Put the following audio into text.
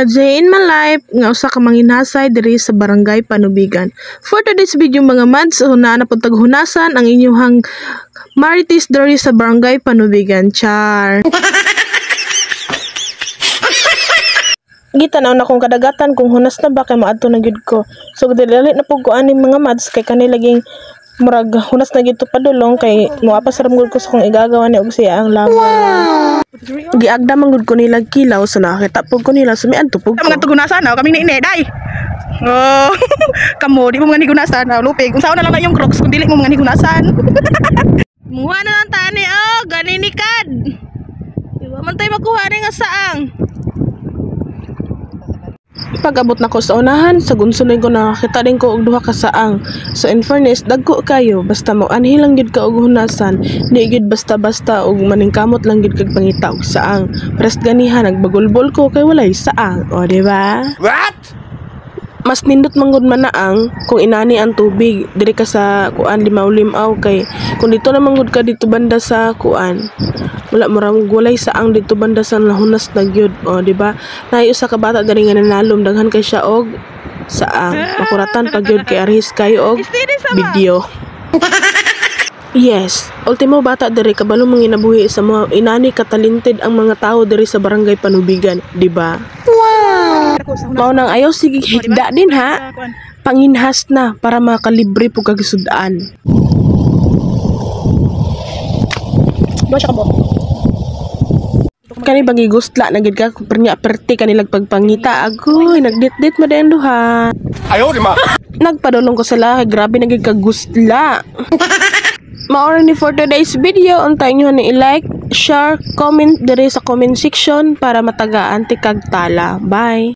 A day in my life nga usa ka manginhasay diri sa Barangay Panubigan. For today's video mga mads, una na pud taghunasan ang inyong marites diri sa Barangay Panubigan. Char. Gitanaw na kong kadagatan kung hunas na ba kay maadto na gyud ko. So dili na pud ko ani mga mads kay kanila laging murag hunas na gyud to padulong kay moapas ra gud ko sa kung igagawa ni og siya ang laban. Wow. Giagda man gud ko nila kilaw so nakita pud ko nila sumian tupog ko. Mga tugunasan kami ni ine day. Oh, kamo di mo mga nigunasan lupig. Unsa na lang na yung Crocs kung dili mo mga nigunasan. Muha na lang tani ganinikad. Diba man tayo makuha ni nga saang. Pag-abot na ko sa unahan, sa gunsunay ko nakakita din ko og duha ka saang. So in fairness, dagko kayo, basta mo anhi lang gid ka og hunasan, di gid basta-basta og maningkamot lang gid kag pangita og saang. Pares ganiha nagbagulbol ko kay walay saang, o di ba? What? Mas nindot manggod man naang kung inani ang tubig diri ka sa kuan limaw-limaw kay kung dito na manggod ka dito banda sa kuan wala maramog walay saang dito banda sa nahunas na gyud, o di ba? Nay usa ka bata diri nga nanalom daghan kay siya og saang makuratan pa gyud kay arhis kayo og video. Yes, ultimo bata diri kabalo manginabuhi sa mga inani katalented ang mga tao diri sa Barangay Panubigan, di ba? Wow. Mao nang ayaw sige higda din ha. Panginhas na para makalibre po kagisudaan. Basya ka mo. Kani bagi gustla na gid ka kung pernya perti kanilag pagpangita agoy nagdit-dit mo den duha. Ayo di ma. Nagpadulong ko sila grabe na gid ka gustla. Maori ni for today's video, untay nyo ni i-like, share, comment diri sa comment section para matagaan ti kag tala. Bye!